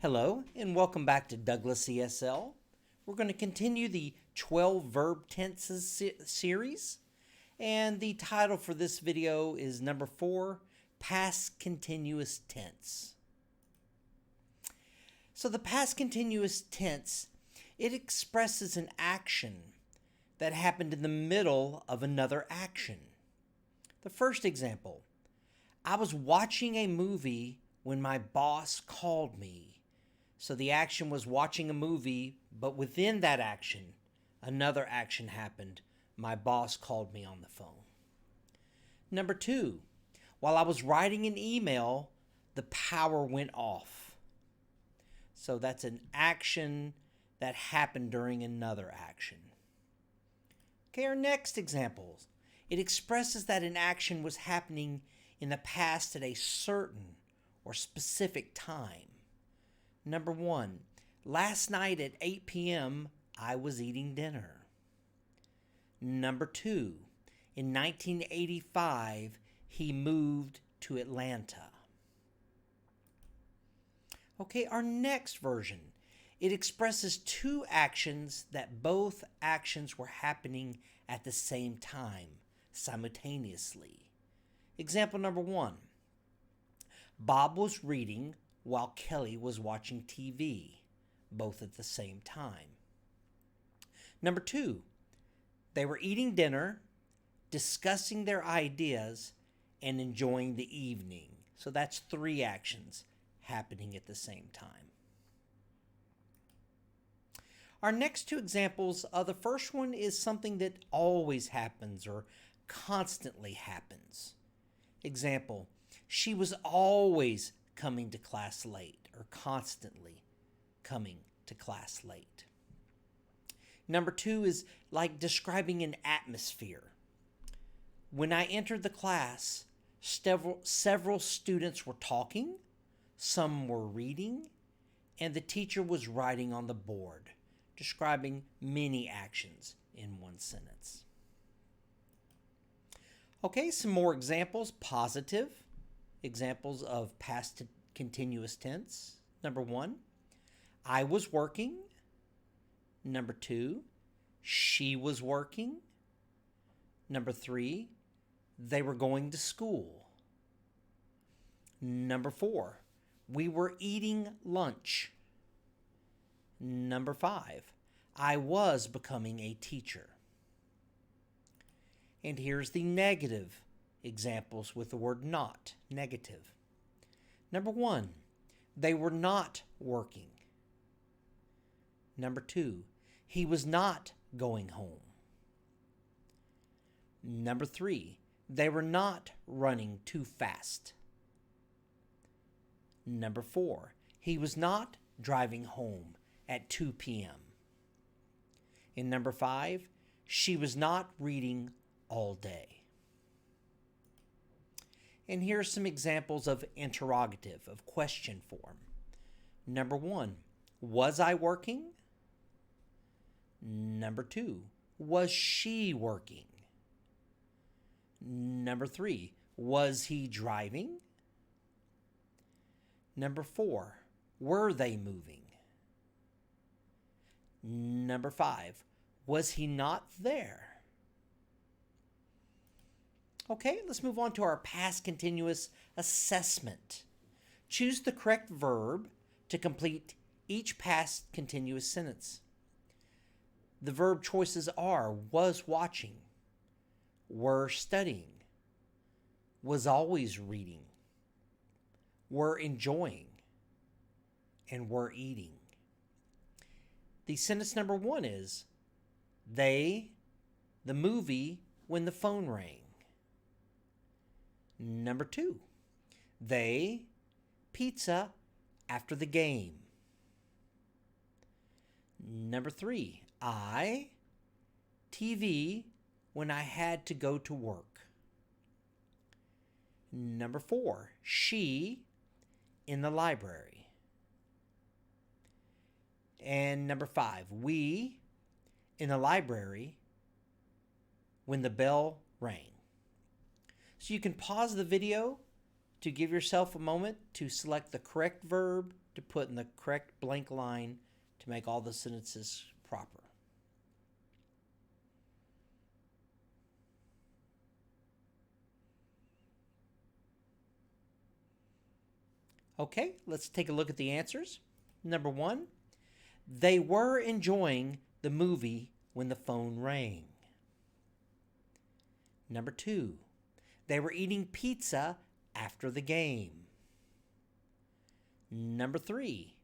Hello and welcome back to DouglasESL. We're going to continue the 12 verb tenses series, and the title for this video is number 4, past continuous tense. So the past continuous tense, it expresses an action that happened in the middle of another action. The first example, I was watching a movie when my boss called me. So the action was watching a movie, but within that action, another action happened. My boss called me on the phone. Number 2, while I was writing an email, the power went off. So that's an action that happened during another action. Okay, our next example. It expresses that an action was happening in the past at a certain or specific time. Number 1, last night at 8 p.m., I was eating dinner. Number 2, in 1985, he moved to Atlanta. Okay, our next version. It expresses two actions that both actions were happening at the same time, simultaneously. Example number 1. Bob was reading while Kelly was watching TV, both at the same time. Number 2, they were eating dinner, discussing their ideas, and enjoying the evening. So that's 3 actions happening at the same time. Our next 2 examples, the first one is something that always happens or constantly happens. Example, she was always coming to class late, or constantly coming to class late. Number 2 is like describing an atmosphere. When I entered the class, several students were talking, some were reading, and the teacher was writing on the board, describing many actions in one sentence. Okay, some more examples. Positive examples of past continuous tense. Number 1, I was working. Number 2, she was working. Number 3, they were going to school. Number 4, we were eating lunch. Number 5, I was becoming a teacher. And here's the negative examples with the word not, negative. Number 1, they were not working. Number 2, he was not going home. Number 3, they were not running too fast. Number 4, he was not driving home at 2 p.m. And number 5, she was not reading all day. And here are some examples of interrogative, of question form. Number 1, was I working? Number 2, was she working? Number 3, was he driving? Number 4, were they moving? Number 5, was he not there? Okay, let's move on to our past continuous assessment. Choose the correct verb to complete each past continuous sentence. The verb choices are was watching, were studying, was always reading, were enjoying, and were eating. The sentence number 1 is, the movie when the phone rang. Number 2, they, pizza after the game. Number 3, I, TV when I had to go to work. Number 4, she, in the library. And number 5, we, in the library when the bell rang. So you can pause the video to give yourself a moment to select the correct verb to put in the correct blank line to make all the sentences proper. Okay, let's take a look at the answers. Number 1, they were enjoying the movie when the phone rang. Number 2, they were eating pizza after the game. Number 3,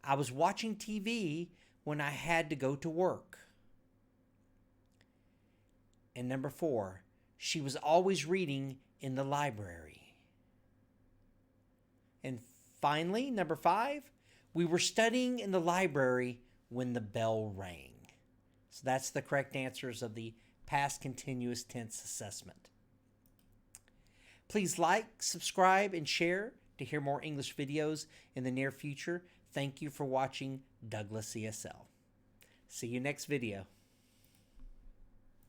I was watching TV when I had to go to work. And number 4, she was always reading in the library. And finally, number 5, we were studying in the library when the bell rang. So that's the correct answers of the past continuous tense assessment. Please like, subscribe, and share to hear more English videos in the near future. Thank you for watching Douglas ESL. See you next video.